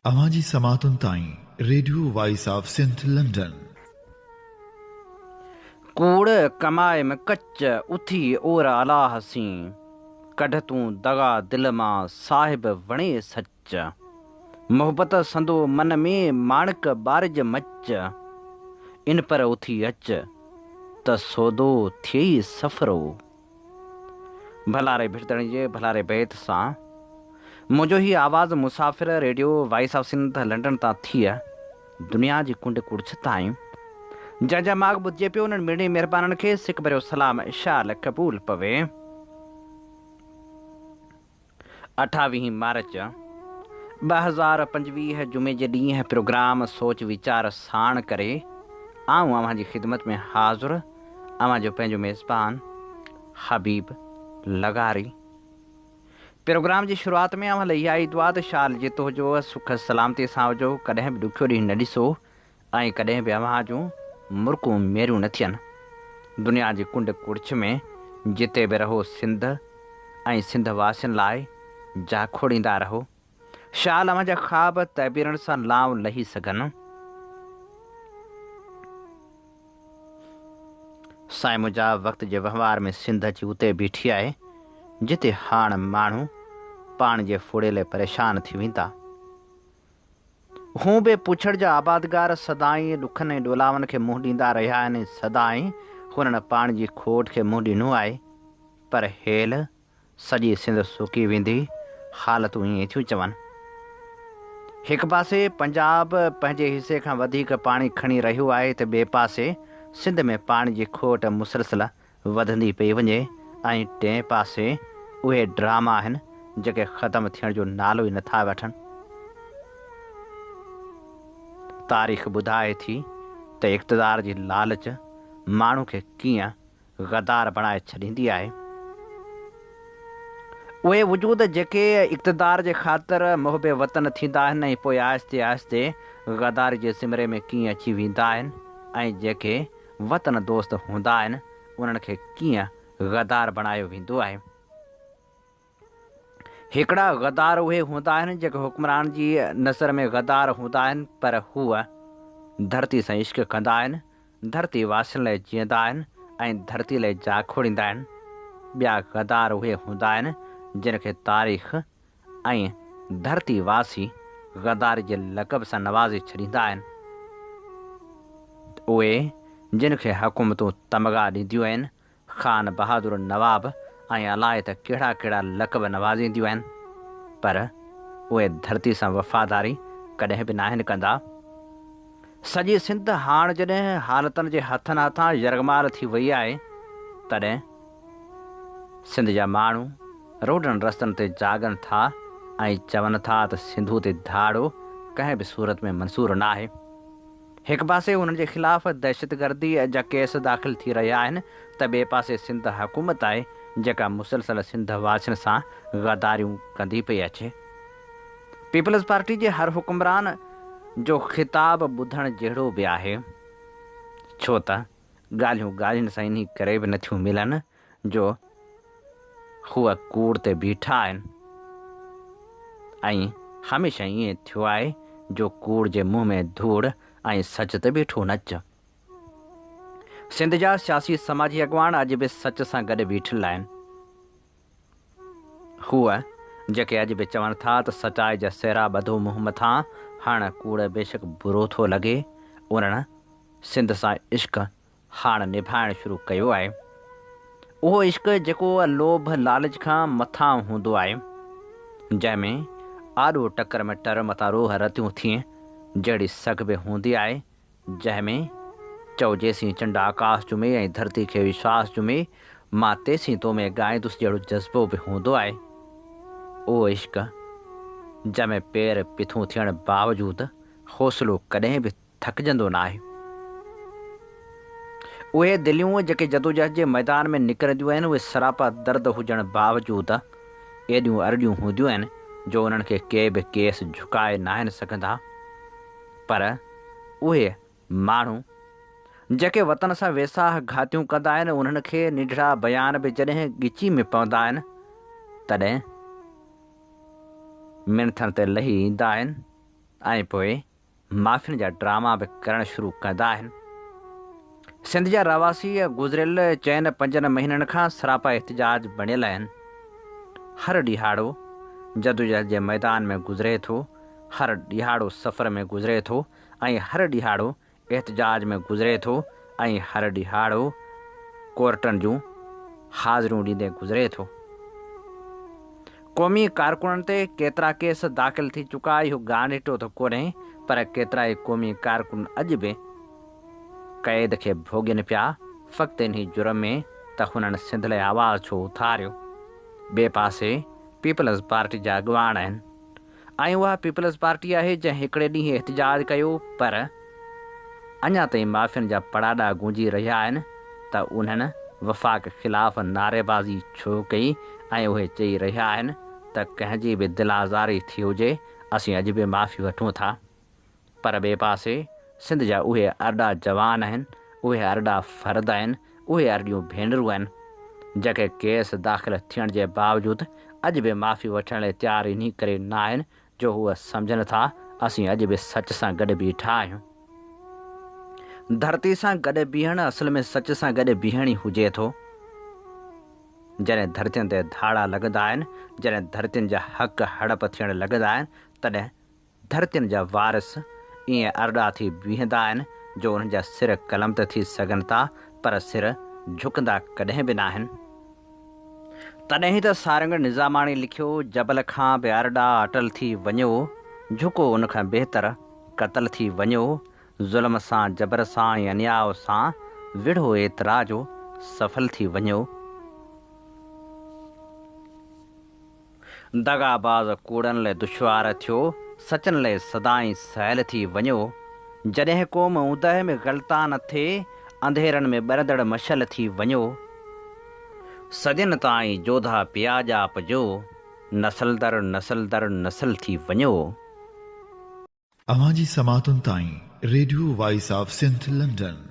अवाजी समातुन ताईं radio voice of Sindh London. कूड़ कमाए में कच्च उथी और अला हसी कढ तूं दगा दिल मां साहिब वणे सच मोहब्बत संदो मन में माणक बारज मच इन पर उथी अच त सौदो थिए सफ़रो। भलारे भिड़दड़ जे भलारे बैत सां मुंहिंजो ही आवाज़ मुसाफ़िर radio voice of Sindh London तां थी दुनिया जी कुंड कुड़छ ताईं जंहिंजा माग ॿुधिजे पियो उन्हनि मिड़ी महिरबाननि खे सिक भरियो सलाम इशाल क़बूल पवे। 28 मार्च 2025 जुमे जे ॾींहुं प्रोग्राम सोच वीचार साण करे आऊं अव्हां जी ख़िदमत में हाज़ुर अव्हां जो पंहिंजो मेज़बान हबीब लगारी। प्रोग्राम जी शुरूआत में अव्हां लाइ इहा ई दुआ त शाल जितो हुजो सुख सलामती सां हुजो, कॾहिं बि ॾुखियो ॾींहुं न ॾिसो ऐं कॾहिं बि अव्हां जूं मुर्कूं मेरियूं न थियनि। दुनिया जी कुंड कुड़छ में जिते बि रहो सिंध ऐं सिंध वासियुनि लाइ जा खोड़ींदा रहो। शाल अव्हां जा ख़्वाब तइबीरनि सां लाव लही सघनि। साईं मुंहिंजा वक़्त जे वहिंवार में सिंध अची उते बीठी आहे जिते हाणे माण्हू पाण जे फुड़ेले परेशान थी वेंदा। हू बि पुछड़ जा आबादगार सदाईं ॾुखनि ऐं ॾोलावनि खे मुंहुं ॾींदा रहिया आहिनि। सदाईं हुननि पाण जी खोट खे मुंहुं ॾिनो आहे, पर हेल सॼी सिंध सुकी वेंदी हालतूं ईअं थियूं चवनि। हिकु पासे पंजाब पंहिंजे हिसे खां वधीक पाणी खणी रहियो आहे त ॿिए पासे सिंध में पाणी जी खोट मुसलसल वधंदी पई वञे ऐं टिएं पासे उहे ड्रामा आहिनि जेके ख़तमु थियण जो नालो ई नथा वठनि। तारीख़ ॿुधाए थी त इक़्तिदार जी लालच माण्हू खे कीअं गदार बणाए छॾींदी आहे। उहे वजूद जेके इक़्तिदार जे ख़ातिर मुहिब वतन थींदा आहिनि ऐं पोइ आहिस्ते आहिस्ते गदार जे सिमरे में कीअं अची वेंदा आहिनि ऐं जेके वतन दोस्त हूंदा आहिनि उन्हनि खे कीअं गदार बणायो वेंदो आहे। हिकिड़ा गदार उहे हूंदा आहिनि जेके हुक्मरान जी नज़र में गदार हूंदा आहिनि, पर हूअ धरती सां इश्क कंदा आहिनि, धरती वासियुनि लाइ जीअंदा आहिनि ऐं धरती लाइ जा खोड़ींदा आहिनि। ॿिया गदार उहे हूंदा आहिनि जिन खे तारीख़ ऐं धरती वासी गदार जे लक़ब सां नवाज़े छॾींदा आहिनि। उहे जिन खे हुकूमतूं तमगा ॾींदियूं आहिनि, ख़ान बहादुर नवाब ऐं अलाए त कहिड़ा कहिड़ा लक़ब नवाज़ींदियूं आहिनि, पर उहे धरती सां वफ़ादारी कॾहिं बि नाहिनि कंदा। सॼी सिंध हाणे जॾहिं हालतनि जे हथनि हथां यरगमाल थी वई आहे, तॾहिं सिंध जा माण्हू रोडनि रस्तनि ते जागनि था ऐं चवनि था त सिंधू ते धाड़ो कंहिं बि सूरत में मंज़ूरु न आहे। हिकु पासे हुननि जे ख़िलाफ़ दहशतगर्दी जा केस दाख़िल थी रहिया आहिनि त ॿिए पासे सिंध हुकूमत आहे जेका मुसलसल सिंध वासियुनि सां गदारियूं कंदी पई अचे। पीपल्स पार्टी जे हर हुकुमरान जो ख़िताब ॿुधण जहिड़ो बि आहे, छो त ॻाल्हियूं ॻाल्हियुनि सां इन करे बि नथियूं मिलनि जो हूअ कूड़ ते बीठा आहिनि ऐं हमेशह ईअं थियो आहे जो कूड़ जे मुंहं में धूड़ ऐं सच ते बीठो नच। सिंध जा सियासी समाजी अॻवान अॼु बि सच सां गॾु बीठल आहिनि। हूअ जेके अॼु बि चवनि था त सचाई जा सेरा ॿधो मुंहं मथां, हाणे कूड़ बेशक बुरो थो लॻे, उन्हनि सिंध सां इश्क हाणे निभाइणु शुरू कयो आहे। उहो इश्क जेको लोभ लालच खां मथां हूंदो आहे, जंहिंमें आॾो टकर में टर मथां रोह रतियूं थिए जहिड़ी सघ बि हूंदी आहे, जंहिंमें चओ जेसीं चंड आकाश जुमे ऐं धरती खे विश्वास जुमे मां तेसीं तो में ॻाईंदुसि जहिड़ो जज़्बो बि हूंदो आहे। उहो इश्क जंहिंमें पेर पिथूं थियण बावजूदि हौसलो कॾहिं बि थकिजंदो न आहे। उहे दिलियूं जेके जदोजहद जे मैदान में निकिरंदियूं आहिनि, उहे सरापा दर्द हुजण बावजूदि एॾियूं अरड़ियूं हूंदियूं आहिनि जो उन्हनि खे के बि केस झुकाए न आहिनि सघंदा। पर उहे माण्हू जेके वतन सां वेसाह घातियूं कंदा आहिनि, उन्हनि खे निढड़ा बयान बि जॾहिं ॻिची में पवंदा आहिनि, तॾहिं मिनथनि ते लही ईंदा आहिनि ऐं पोइ माफ़ियुनि जा ड्रामा बि करणु शुरू कंदा आहिनि। सिंध जा रहवासी गुज़िरियल 4-5 महीननि खां सरापा एहतिजाज बणियल आहिनि। हर ॾिहाड़ो जदोजहद जे मैदान में गुज़रे थो, हर ॾिहाड़ो सफ़र में गुज़रे थो, ऐं हर ॾिहाड़ो एहतिजाज में गुज़रे थो, ऐं हर ॾिहाड़ो कोर्टनि जूं हाज़िरियूं ॾींदे गुज़रे थो। क़ौमी कारकुननि ते केतिरा केस दाख़िल थी चुका इहो ॻाणिटो त कोन्हे, पर केतिरा ई क़ौमी कारकुन अॼु बि क़ैद खे भोॻनि पिया, फ़क़्ति इन जुर्म में त हुननि सिंध लाइ आवाज़ु छो उथारियो। ॿिए पासे पीपल्स पार्टी जा अॻवान आहिनि, ऐं उहा पीपल्स पार्टी आहे जंहिं हिकिड़े ॾींहुं एहतिजाज कयो, पर अञा ताईं माफ़ियुनि जा पड़ाॾा गूंजी रहिया आहिनि त उन्हनि वफ़ाक़ ख़िलाफ़ नारेबाज़ी छो कई, ऐं उहे चई रहिया आहिनि त कंहिंजी बि दिलि आज़ारी थी हुजे असीं अॼु बि माफ़ी वठूं था। पर ॿिए पासे सिंध जा उहे अरड़ा जवान आहिनि, उहे अरड़ा फ़र्द आहिनि, उहे अरड़ियूं भेनरूं आहिनि जेके केस दाख़िल थियण जे बावजूदि अॼु बि माफ़ी वठण लाइ तयारु इन करे न आहिनि जो हूअ सम्झनि था असीं अॼु बि सच सां गॾु बीठा आहियूं। धरती सां गॾु बीहणु असल में सच सां गॾु बीहण ई हुजे थो। जॾहिं धरतियुनि ते धाड़ा लॻंदा आहिनि, जॾहिं धरतियुनि जा हक़ हड़प थियणु लॻंदा आहिनि, तॾहिं धरतियुनि जा वारिस ईअं अरड़ा थी बीहंदा आहिनि जो उन्हनि जा सिर कलम त थी सघनि था, पर सिर झुकंदा कॾहिं बि न आहिनि। तॾहिं ई त सारंग निज़ामाणी लिखियो, जबल खां बि अरड़ा अटल थी वञो, झुको उनखां बहितर क़तल थी वञो, ज़ुल्म सां जबर सां ऐं अन्याय सां विढ़ो एतिराजो सफल थी वञो। दगाबाज़ कूड़नि लाइ दुश्वार थियो, सचनि लाइ सदाईं सहिल थी वञो। जॾहिं क़ौम उदह में ग़लतान थिए, अंधेरनि में ॿरंदड़ मशल थी वञो। सदियुनि ताईं जोधा पिया जापजो, नसल दर नसल थी वञो। अवां जी समातुनि ताईं radio voice of Sindh London.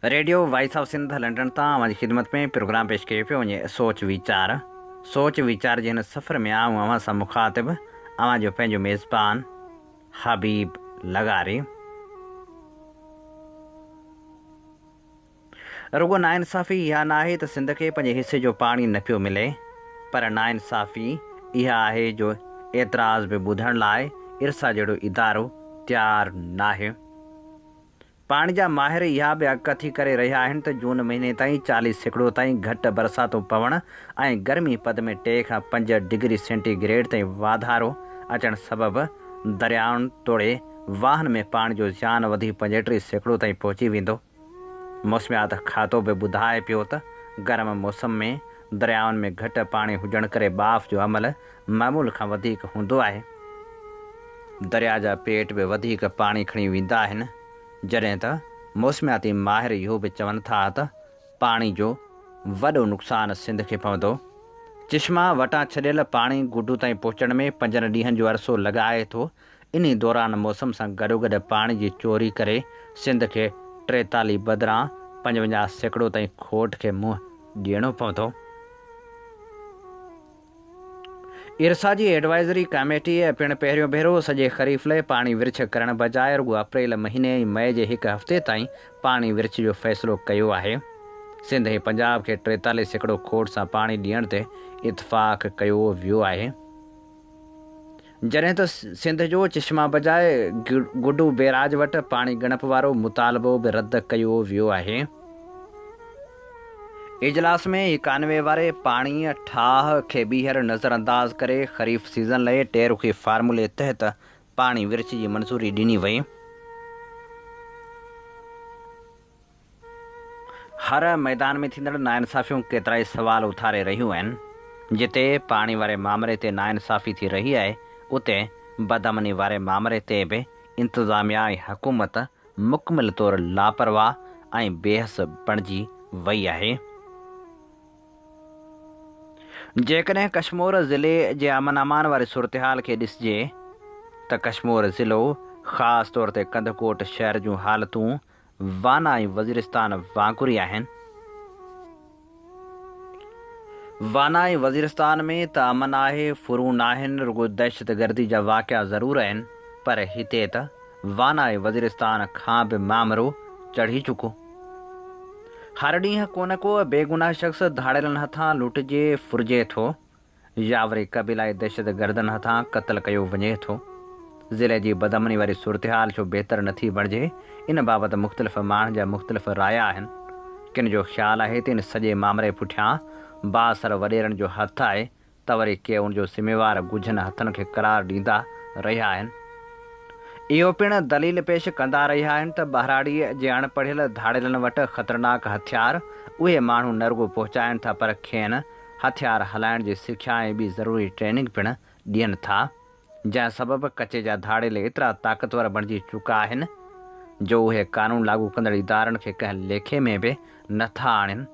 Radio voice of Sindh London तां अवां जी ख़िदमत में प्रोग्राम पेश कयो पियो वञे सोच वीचार जे हिन सफ़र में आऊं अवां सां मुखातिब अवां जो पंहिंजो मेज़बान हबीब लगारी। रुगो नाइंसाफ़ी इहा न आहे त सिंध खे पंहिंजे हिसे जो पाणी न पियो मिले, पर नाइंसाफ़ी इहा आहे जो एतिराज़ बि ॿुधण लाइ इरसा जहिड़ो इदारो तयारु न आहे। पाणी जा माहिर इहा बि अकथी करे रहिया आहिनि त जून महीने ताईं 40% ताईं घटि बरसातूं पवण ऐं गर्मी पद में 3 खां 5 डिग्री सेंटीग्रेड ताईं वाधारो अचणु सबबि दरियाउनि तोड़े वाहन में पाणी जो ज़ियान वधी 35% ताईं पहुची वेंदो। मौसमियात खातो बि ॿुधाए पियो त गर्म मौसम में दरियाउनि में घटि पाणी हुजण करे बाफ़ जो अमल मामूल खां वधीक हूंदो आहे। दरिया जा पेट बि वधीक पाणी खणी वेंदा आहिनि, जॾहिं त मौसमियाती माहिर इहो बि चवनि था त पाणी जो वॾो नुक़सानु सिंध खे पवंदो। चिश्मा वटां छॾियल पाणी गुडू ताईं पहुचण में 5 ॾींहनि जो अरसो लॻाए थो। इन दौरान मौसम सां गॾोगॾु पाणी जी चोरी करे सिंध खे 43 बदिरां 55% ताईं खोट खे मुंहुं ॾियणो पवंदो। इरसा जी एडवाइज़री कमेटीअ पिणु पहिरियों भेरो सॼे ख़रीफ़ लाइ पाणी विर्छ करण बजाए रुॻो अप्रैल महीने ऐं मई जे 1 हफ़्ते ताईं पाणी विर्छ जो फ़ैसिलो कयो आहे। सिंध ऐं पंजाब खे 43% खोट सां पाणी ॾियण ते इतफ़ाक़ कयो वियो आहे, जॾहिं त सिंध जो चिश्मा बजाए गुडू बैराज वटि पाणी ॻणप वारो मुतालबो बि रद्द कयो वियो आहे। इजलास में 91 वारे पाणीअ ठाह खे ॿीहर नज़रअंदाज़ करे ख़रीफ़ सीज़न लाइ टेरुखी फार्मूले तहत पाणी विर्छ जी मंज़ूरी ॾिनी वई। हर मैदान में थींदड़ नाइंसाफ़ियूं केतिरा ई सवाल उथारे रहियूं आहिनि। जिते पाणी वारे मामले ते नाइंसाफ़ी थी रही आहे, उते बदअमनी वारे मामले ते बि इंतिज़ामिया ऐं हुकूमत मुकमिल तौरु लापरवाह ऐं बेहस बणिजी वई आहे। जेकॾहिं कश्मीर ज़िले जे अमन अमान वारी सूरतहाल खे ॾिसिजे त कश्मीर ज़िलो ख़ासि तौर ते कंदकोट शहर जूं हालतूं वाना ऐं वज़ीरिस्तान वांगुरु ई आहिनि। वाना ऐं वज़ीरिस्तान में त अमन आहे, फुरू न आहिनि, रुगो दहशतगर्दी जा वाक़िआ ज़रूरु आहिनि, पर हिते त वाना ऐं वज़ीरिस्तान खां बि मामरो चढ़ी चुको। हर ॾींहुं को न को बेगुनाह शख़्स धाड़ेलनि हथां लुटिजे फुरिजे थो या वरी क़बीलाई दहशतगर्दनि हथां क़त्ल कयो वञे थो। ज़िले जी बदअमनी वारी सूरतहाल छो बहितर नथी बणिजे, इन बाबति मुख़्तलिफ़ माण्हुनि जा मुख़्तलिफ़ राया आहिनि। किन जो ख़्यालु आहे त इन सॼे मामले पुठियां बाअसर वॾेरनि जो हथु आहे, त वरी के उनजो ज़िम्मेवार ॻुझनि हथनि खे करार ॾींदा रहिया आहिनि। इहो पिणु दलील पेश कंदा रहिया आहिनि त ॿाहिराड़ीअ जे अणपढ़ियल धाड़ेलनि वटि ख़तरनाक हथियार उहे माण्हू न रुॻो पहुचाइनि था, पर खेनि हथियार हलाइण जी सिख्या ऐं ॿी ज़रूरी ट्रेनिंग पिणु ॾियनि था, जंहिं सबबु कचे जा धाड़ेल एतिरा ताक़तवर बणिजी चुका आहिनि जो उहे क़ानून लागू कंदड़ इदारनि खे कंहिं लेखे में बि नथा आणनि।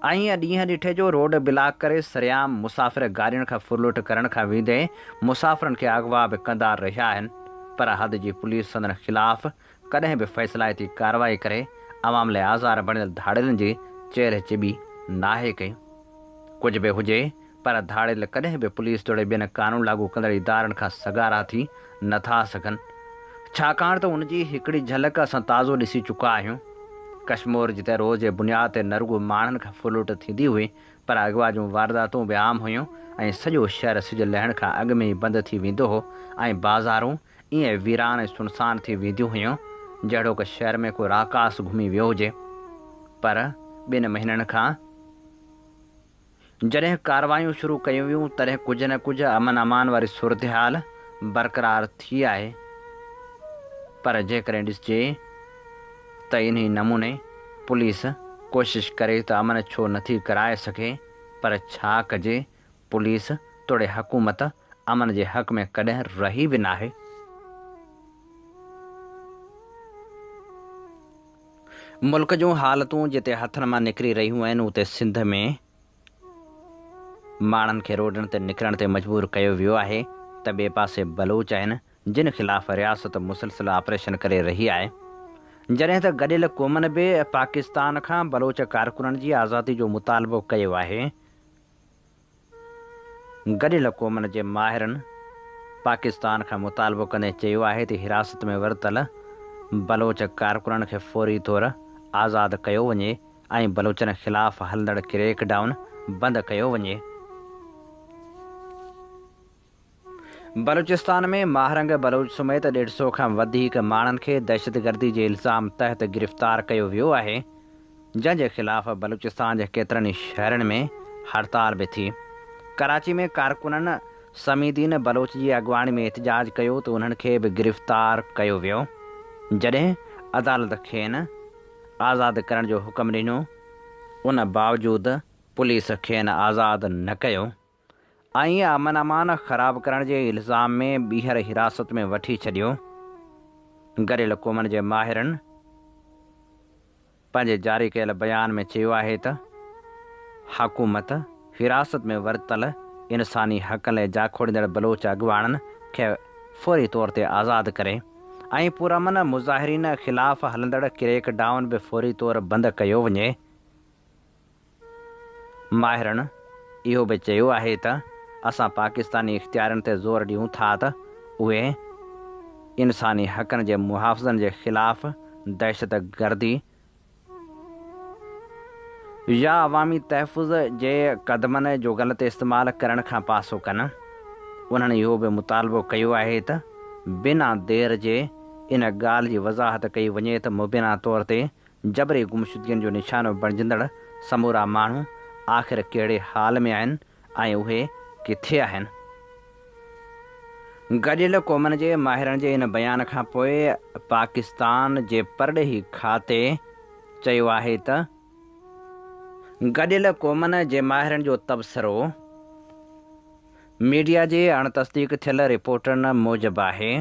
ऐं ॾींहं ॾिठे जो रोड ब्लॉक करे सरियाम मुसाफ़िर गाॾियुनि खां फुरलुट करण खां वेंदे मुसाफ़िरनि खे अगवा बि कंदा रहिया आहिनि, पर हद जी पुलिस संदन ख़िलाफ़ कॾहिं बि फ़ैसिलाती कार्रवाई करे अवाम लाइ आज़ार बणियल धाड़ेलनि जी चेर चिॿी नाहे कई। कुझु बि हुजे, पर धाड़ेल कॾहिं बि पुलिस तोड़े ॿियनि क़ानून लागू कंदड़ इदारनि खां सगारा थी नथा सघनि, छाकाणि त उनजी हिकिड़ी झलक असां ताज़ो ॾिसी चुका आहियूं। कश्मीर जिते रोज़ जे बुनियाद ते न रुॻो माण्हुनि खां फुलुट थींदी हुई, पर अगवा जूं वारदातूं बि आम हुयूं ऐं सॼो शहर सिज लहण खां अॻु में ई बंदि थी वेंदो हो ऐं बाज़ारूं ईअं वीरान ऐं सुनसान थी वेंदियूं हुयूं जहिड़ो कि शहर में को राकास घुमी वियो हुजे। पर 2 महीननि खां जॾहिं कार्रवायूं शुरू कयूं वियूं, तॾहिं कुझु न कुझु अमन अमान वारी सूरतहाल बरक़रार थी आहे। पर जेकॾहिं ॾिसिजे त इन नमूने पुलिस कोशिश करे त अमन छो नथी कराए सघे, पर छा कजे, पुलिस तोड़े हुकूमत अमन जे हक़ में कॾहिं रही बि नाहे। मुल्क जूं हालतूं जिते हथनि मां निकिरी रहियूं आहिनि, उते सिंध में माण्हुनि खे रोडनि ते निकिरण ते मजबूर कयो वियो आहे त ॿिए पासे बलोच आहिनि जिन ख़िलाफ़ रियासत मुसलसिल ऑपरेशन करे रही आहे। जॾहिं त गॾियल क़ौमनि बि पाकिस्तान खां बलोच कारकुननि जी आज़ादी जो मुतालबो कयो आहे। गॾियल क़ौमनि जे माहिरनि पाकिस्तान खां मुतालबो कंदे चयो आहे त हिरासत में वरितल बलोच कारकुननि खे फौरी तौरु आज़ादु कयो वञे ऐं बलोचनि ख़िलाफ़ हलंदड़ क्रैकडाउन बंदि कयो वञे। बलूचिस्तान में महारंग बलोच समेत 150 खां वधीक माण्हुनि खे दहशतगर्दी जे इल्ज़ाम तहत गिरफ़्तार कयो वियो आहे, जंहिंजे ख़िलाफ़ बलूचिस्तान जे केतिरनि ई शहरनि में हड़ताल बि थी। कराची में कारकुननि समीदीन बलोच जी अॻुवाणी में एहतजाज कयो त उन्हनि खे बि गिरफ़्तार कयो वियो, जॾहिं अदालत खेनि आज़ादु करण जो हुकुम ॾिनो। उन बावजूदि पुलिस खेनि आज़ादु न कयो ऐं अमन अमान ख़राब करण जे इल्ज़ाम में ॿीहर हिरासत में वठी छॾियो। गॾियल क़ौमनि जे माहिरनि पंहिंजे जारी कयल बयान में चयो आहे त हुकूमत हिरासत में वरितल इंसानी हक़ लाइ जाखोड़ींदड़ बलोच अॻुवाणनि खे फौरी तौर ते आज़ादु करे ऐं पुरअमन मुज़ाहिरीन ख़िलाफ़ हलंदड़ क्रैकडाउन बि फौरी तौरु बंदि कयो वञे। माहिरनि इहो बि चयो आहे त असां पाकिस्तानी इख़्तियारनि ते ज़ोर ॾियूं था त उहे इंसानी हक़नि जे मुहाफ़िज़नि जे ख़िलाफ़ दहशतगर्दी या अवामी तहफ़ुज़ जे क़दमनि जो ग़लति इस्तेमालु करण खां पासो कनि। उन्हनि इहो बि मुतालबो कयो आहे त बिना देर जे इन ॻाल्हि जी वज़ाहत कई वञे त मुबीना तौर ते जबरी गुमशुदगियुनि जो निशानो बणिजंदड़ समूरा माण्हू आख़िर कहिड़े हाल में आहिनि ऐं उहे किथे आहिनि। गॾियल क़ौमनि जे माहिरनि जे इन बयान खां पोइ पाकिस्तान जे परॾेही खाते चयो आहे त गॾियल क़ौमनि जे माहिरनि जो तबसरो मीडिया जे अणतस्दीक थियल रिपोर्टनि मूजिबि आहे।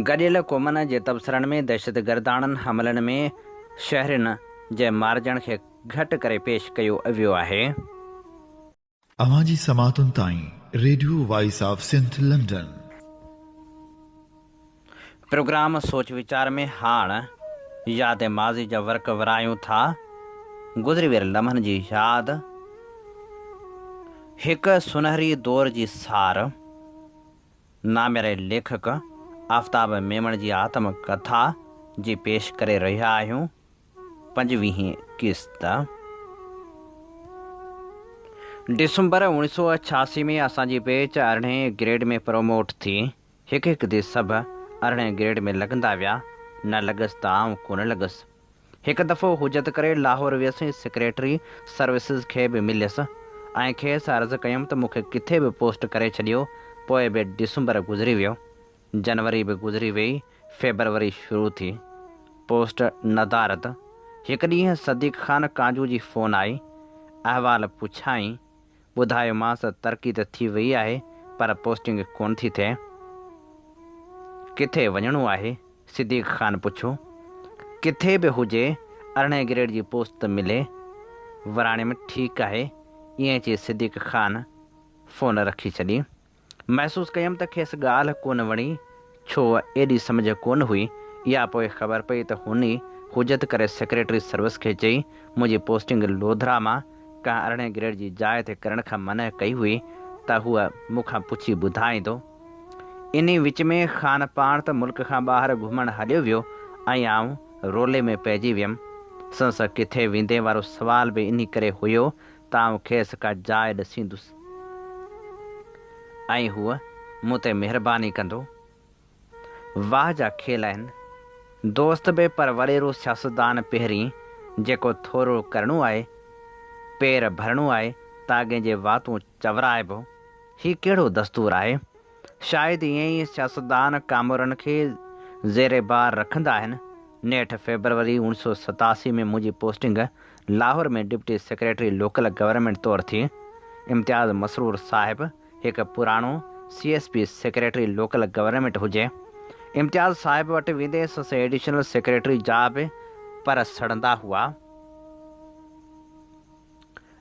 गॾियल क़ौमनि जे तबसरनि में दहशतगर्दाणनि हमलनि में शहरनि जे मारिजण खे घटि करे पेश कयो वियो आहे। अवां जी समातुनि ताईं radio voice of Sindh London. Programme सोच वीचार में हाणे यादि माज़ी जा वर्क विरायूं था गुज़री वियल लम्हनि जी यादि, हिक सुनहरी दौर जी सार, नाम्यारे लेखक आफ़ताब मेमण जी आत्मकथा जी पेश करे रहिया आहियूं। 25वीं किस्त। दिसंबर 1986 में असांजी बैच 18 ग्रेड में प्रमोट थी। हिकु दी सभु 18 ग्रेड में लॻंदा विया। न लॻसि त आउं कोन लॻसि। हिकु दफ़ो हुजत करे लाहौर वियसि। सेक्रेटरी सर्विसिस खे बि मिलियसि ऐं खेसि अर्ज़ु कयुमि त मूंखे किथे बि पोस्ट करे छॾियो। पोइ बि दिसंबर गुज़री वियो, जनवरी बि गुज़री वई, फेबरवरी शुरू थी। पोस्ट नदारत। हिकु ॾींहुं सदीक़ ख़ान कांजू जी फ़ोन आई। अहवाल पुछाई। ॿुधायोमांसि तरक़ी त थी वई आहे पर पोस्टिंग कोन थी थिए। किथे वञिणो आहे? सदीक़ ख़ान पुछो। किथे बि हुजे 18 ग्रेड जी पोस्ट त मिले। वराणे में ठीकु आहे, ईअं चई सदीक़ ख़ान फ़ोन रखी छॾी। महसूसु कयुमि त खेसि ॻाल्हि कोन वणी। छो एॾी सम्झ कोन हुई। इहा पोइ ख़बर पई त हुन हुजत करे सेक्रेटरी सर्विस खे चई मुंहिंजी पोस्टिंग लोधरा मां कंहिं 18 ग्रेड जी जाइ ते करण खां मना कई हुई त हूअ मूंखां पुछी ॿुधाईंदो। इन विच में ख़ान पाण त मुल्क खां ॿाहिरि घुमणु हलियो वियो ऐं आउं रोले में पइजी वियमि। संस किथे वेंदे वारो सुवाल बि इन करे हुयो त आउं खेसि का जाइ ॾसींदुसि ऐं हूअ मूं ते महिरबानी कंदो। वाह जा खेल आहिनि। दोस्त बि पर वॾेरो सियासतदान पहिरीं जेको थोरो करिणो आहे, पेर भरणो आहे त अॻे जे वातूं चवराइबो। हीउ कहिड़ो दस्तूर आहे? शायदि ईअं ई सियासतदान कामरनि खे ज़ेरे बार रखंदा आहिनि। नेठि फेबरवरी 1987 में मुंहिंजी पोस्टिंग लाहौर में डिप्टी सेक्रेटरी लोकल गवर्नमेंट तौरु थी। इम्तियाज़ मसरूर साहिबु हिकु पुराणो CSP सेक्रेटरी लोकल गवर्नमेंट हुजे। इम्तियाज़ साहिब वटि वेंदे संसि एडिशनल सेक्रेटरी जा बि पर सड़ंदा हुआ।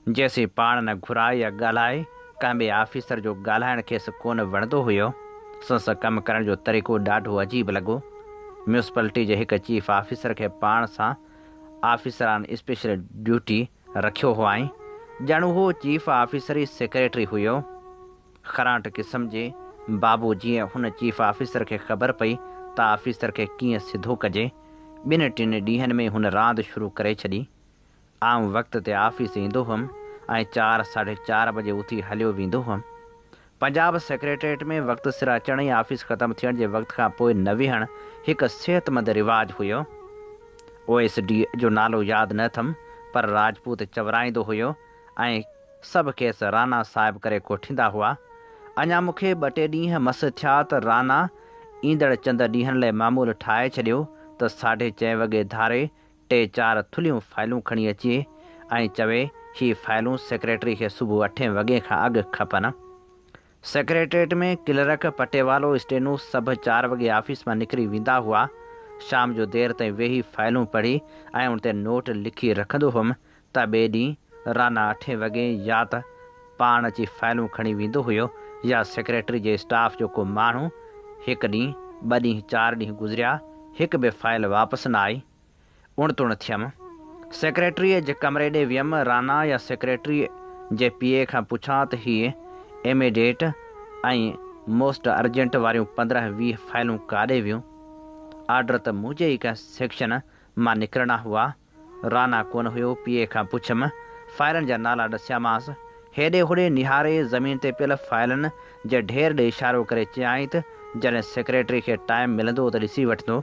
जेसीं पाण न घुराए या ॻाल्हाए कंहिं ॿिए ऑफिसर जो ॻाल्हाइण खेसि कोन वणंदो हुयो। संसि कमु करण जो तरीक़ो ॾाढो अजीब लॻो। म्यूनिसिपलिटी जे हिकु चीफ ऑफिसर खे पाण सां ऑफिसरान स्पेशल ड्यूटी रखियो हुआईं। ॼण उहो चीफ ऑफिसर ई सेक्रेटरी हुयो। ख़राट क़िस्म जे बाबू जीअं हुन चीफ ऑफिसर खे ख़बर पई त ऑफिसर खे कीअं सिधो कजे, 2-3 ॾींहंनि में हुन रांदि शुरू करे छॾी। आउं वक़्त ते ऑफिस ईंदो हुअमि ऐं 4-4:30 बजे उथी हलियो वेंदो हुअमि। पंजाब सेक्रेटरीएट में वक़्तु सिर अचण ऐं ऑफिस ख़तमु थियण जे वक़्त खां पोइ न विहणु हिकु सिहतमंद रिवाज हुयो। OSD जो नालो यादि न अथमि पर राजपूत चवराईंदो हुयो ऐं सभु खेसि राना साहिब करे कोठींदा हुआ। अञा मूंखे 2-टे ॾींहं मस थिया त राना ईंदड़ चंद ॾींहंनि लाइ मामूल ठाहे छॾियो त 6:30 वॻे धारे 3-4 थुलियूं फाइलूं खणी अचे ऐं चवे ही फाइलूं सेक्रेटरी खे सुबुह 8 वॻे खां अॻु खपनि। सेक्रेटरीएट में क्लर्क, पटेवालो, स्टेनो सभु 4 वॻे ऑफिस मां निकिरी वेंदा हुआ। शाम जो देरि ताईं वेही फाइलूं पढ़ी ऐं उन ते नोट लिखी रखंदो हुअमि त ॿिए ॾींहुं राना 8 वॻे या त पाण अची फाइलूं खणी वेंदो हुयो या सेक्रेटरी जे स्टाफ जो को माण्हू। 1 ॾींहुं, 2 ॾींहं, 4 ॾींहं गुज़रिया, हिकु बि फाइल वापसि न आई। उणितुण थियमि। सेक्रेटरीअ जे कमरे ॾे वियमि। राना या सेक्रेटरी जे PA खां पुछां त हीअ इमीडिएट ऐं मोस्ट अर्जेंट वारियूं 15-20 फाइलूं काॾे वियूं? ऑर्डर त मुंहिंजे ई कंहिं सेक्शन मां निकिरणा हुआ। राना कोन हुयो। PA खां पुछियमि। फाइलनि जा नाला ॾसियामांसि। हेॾे होॾे निहारे ज़मीन ते पियल फाइलनि जे ढेर ॾे इशारो करे चयाईं त जॾहिं सेक्रेटरी खे टाइम मिलंदो त ॾिसी वठंदो।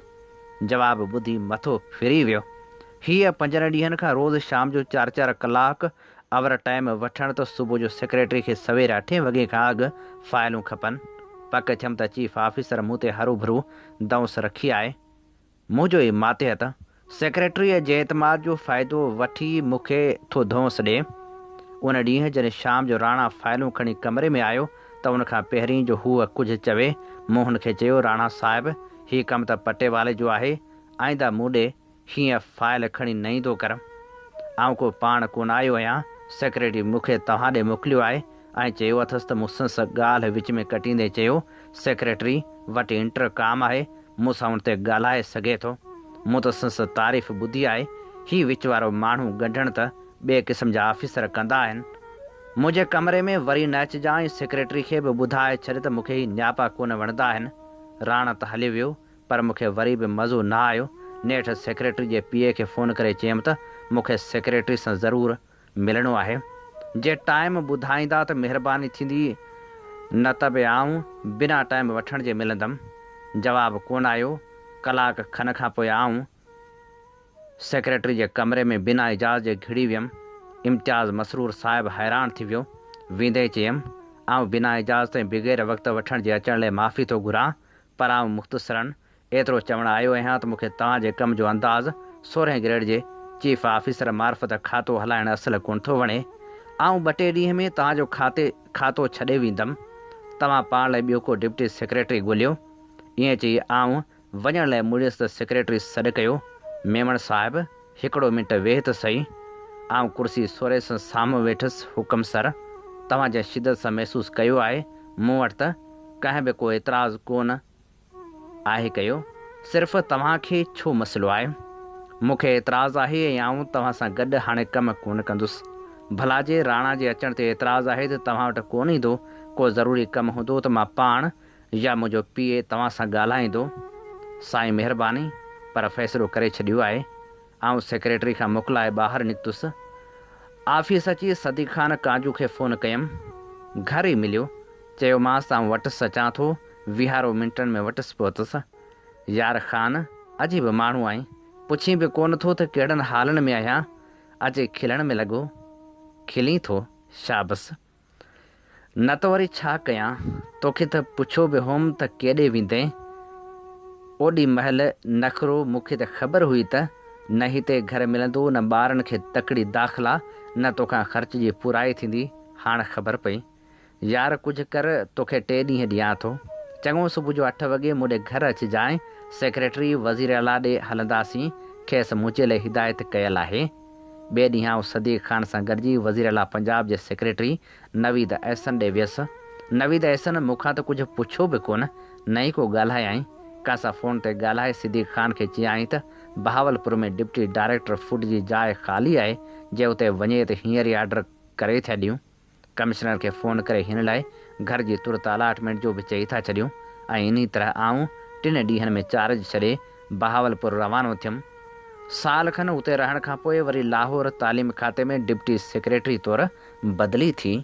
जवाबु ॿुधी मथो फिरी वियो। हीअ 5 ॾींहंनि खां रोज़ु शाम जो 4-4 कलाक आवर टाइम वठण त सुबुह जो सेक्रेटरी खे सवेर 8 वॻे खां अॻु फाइलूं खपनि। पक थियमि त चीफ ऑफिसर मूं ते हरू भरू दंस रखी आहे। मुंहिंजो ई मातहत सेक्रेटरीअ जे एतमाद जो फ़ाइदो वठी मूंखे थो दंस ॾिए। उन ॾींहुं जॾहिं शाम जो राणा फाइलूं खणी कमरे में आयो त उनखां पहिरीं जो हूअ कुझु चवे, मूं हुनखे चयो, राणा साहिबु, हीउ कमु त पटेवाले जो आहे। आईंदा मूं ॾे हीअं फाइल खणी न ईंदो कर। आउं को पाण कोन आयो आहियां। सेक्रेटरी मूंखे तव्हां ॾे मोकिलियो आहे ऐं चयो अथसि त मूं संस ॻाल्हि विच में कटींदे चयो, सेक्रेटरी वटि इंटरकाम आहे, मूंसां हुन ते ॻाल्हाए सघे थो। मूं त संस तारीफ़ ॿुधी आहे। ही विच वारो माण्हू गंढण त ॿिए क़िस्म जा ऑफिसर कंदा आहिनि। मुंहिंजे कमरे में वरी न अचिजांइ, सेक्रेटरी खे बि ॿुधाए छॾ त मूंखे ही न्यापा कोन वणंदा आहिनि। राणा त हली वियो, पर मूंखे वरी बि मज़ो न आयो। नेठि सेक्रेटरी जे पीए खे फ़ोन करे चयमि त मूंखे सेक्रेटरी सां ज़रूरु मिलणो आहे। जे टाइम ॿुधाईंदा त महिरबानी थींदी, न त बि आऊं बिना टाइम वठण जे मिलंदमि। जवाबु कोन आयो। कलाक खन खां पोइ आऊं सेक्रेटरी जे कमरे में बिना इजाज़त जे घिड़ी वियुमि। इम्तियाज़ मसरूर साहिबु हैरान थी वियो। वेंदे चयमि, आऊं बिना इजाज़त ऐं बग़ैर वक़्तु वठण जे अचण लाइ माफ़ी थो घुरां, पर आऊं मुख़्तसरन एतिरो चवणु आयो आहियां त मूंखे तव्हांजे कम जो अंदाज़ 16 ग्रेड जे चीफ ऑफिसर मार्फत खातो हलाइणु असुलु कोन थो वणे। आऊं 2 टे ॾींहं में तव्हांजो खातो छॾे वेंदुमि। तव्हां पाण लाइ ॿियो को डिप्टी सेक्रेटरी ॻोल्हियो। ईअं चई आऊं वञण लाइ मुड़ियसि त सेक्रेटरी सॾु कयो, मेमण साहिबु हिकिड़ो मिंट वेह त सही। आऊं कुर्सी सोरे सां साम्हूं वेठुसि। हुकम सर, तव्हां जे शिदत सां महसूसु कयो आहे, मूं वटि त कंहिं बि को एतिराज़ु कोन आहे कयो। सिर्फ़ु तव्हांखे छो मसइलो आहे? मूंखे एतिराज़ु आहे ऐं आऊं तव्हां सां गॾु हाणे कमु कोन कंदुसि। भला जे राणा जे अचण ते एतिराज़ु आहे त तव्हां वटि कोन ईंदो। को ज़रूरी कमु हूंदो त मां पाण या मुंहिंजो पीए तव्हां सां ॻाल्हाईंदो। साईं महिरबानी, पर फ़ैसिलो करे छॾियो आहे। आऊं सेक्रेटरी खां मोकिलाए ॿाहिरि निकितुसि। ऑफिस अची सदीक़ ख़ान कांजू खे फ़ोन कयमि। घर ई मिलियो। चयोमांसि आऊं वटसि अचां थो। 20 मिंटनि में वटसि पहुतुसि। यार ख़ान, अजीब माण्हू आहीं। पुछी बि कोन थो त कहिड़नि हालनि में आहियां। अॼु खिलण में लॻो। खिली थो? शाबस। न त वरी छा कयां? तोखे त पुछो बि होम त केॾे वेंदे। ओॾी महिल नखरो मूंखे त ख़बर हुई त न हिते घर मिलंदो, न ॿारनि खे तकड़ी दाख़िला, न तोखां ख़र्च जी पूराई थींदी। हाणे ख़बर पई। यार कुझु कर, तोखे 3 ॾींहं ॾियां थो। चङो सुबुह जो 8 वॻे मूं घर अचिजांइ। सेक्रेटरी वज़ीर आला ॾे हलंदासीं। खेसि मुंहिंजे लाइ हिदायत कयल आहे। ॿिए ॾींहुं आऊं सदीक़ ख़ान सां गॾिजी वज़ीर आला पंजाब जे सेक्रेटरी नवीद अहसन ॾे वियसि। नवीद अहसन मूंखां त कुझु पुछो बि कोन, न ई को ॻाल्हायई। कंहिंसां फ़ोन ते ॻाल्हाए सदीक़ ख़ान खे चयाईं त बहावलपुर में डिप्टी डायरेक्टर फूड जी जाइ ख़ाली आहे। जे उते वञे त हींअर ई ऑर्डर करे था ॾियूं। कमिश्नर खे फ़ोन करे हिन लाइ घर जी तुरत अलाटमेंट जो बि चई था छॾियूं। ऐं इन तरह आऊं 3 ॾींहनि में चार्ज छॾे बहावलपुर रवानो थियुमि। साल खनि उते रहण खां पोइ वरी लाहौर तालीम खाते में डिप्टी सेक्रेटरी तौरु बदिली थी।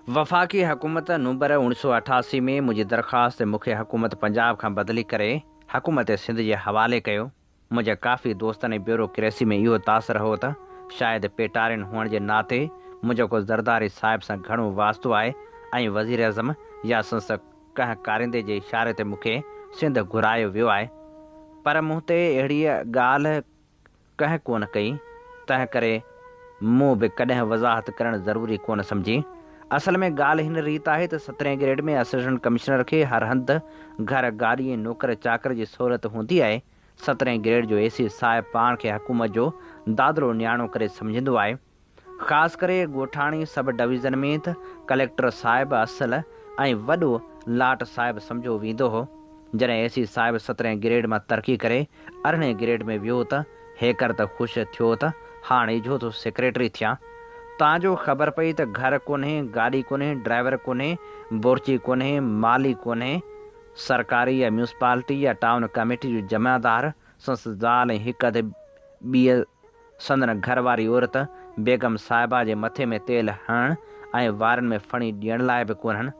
वफ़ाक़ी हुकूमत नवंबर 1988 में मुंहिंजी दरख़्वास्त मूंखे हुकूमत पंजाब खां बदिली करे हुकूमत सिंध जे हवाले कयो। मुंहिंजे काफ़ी दोस्तनि ऐं ब्यूरोक्रेसी में इहो तासुरु हो त शायदि पेटारिन हुअण जे नाते मुंहिंजो को ज़रदारी साहिब सां घणो वास्तो आहे ऐं वज़ीर अज़म या संसद कंहिं कारिंदे जे इशारे ते मूंखे सिंध घुरायो वियो आहे। पर मूं ते अहिड़ी ॻाल्हि कंहिं कोन कई, तंहिं करे मूं बि कॾहिं वज़ाहत करणु ज़रूरी कोन सम्झी। असल में ॻाल्हि हिन रीति आहे त 17 ग्रेड में असिस्टेंट कमिश्नर खे हर हंधि घर गाॾी ऐं नौकर चाकर जी सहूलियत हूंदी आहे। 17 ग्रेड जो एसी साहिब पाण खे हुकूमत जो दादरो न्याणो करे सम्झंदो आहे। ख़ासि करे ॻोठाणी सब डिवीज़न में त कलेक्टर साहिब असल ऐं वॾो लाट साहिब सम्झो वेंदो हो। जॾहिं एसी साहिब 17 ग्रेड मां तरक़ी करे 18 ग्रेड में वियो त हेकर त ख़ुशि थियो त हाणे इझो थो सेक्रेटरी थियां। तव्हांजो ख़बर पई त घर कोन्हे, गाॾी कोन्हे, ड्राइवर कोन्हे, बोर्ची कोन्हे, माली कोन्हे। सरकारी या म्यूनसिपालिटी या टाउन कमेटी जो जमादार संसद ज़ाल ऐं हिकु अधु ॿीअ संदन घरवारी औरत बेगम साहिबा जे मथे में तेल हणण ऐं वारनि में फणी ॾियण लाइ बि कोन्हनि।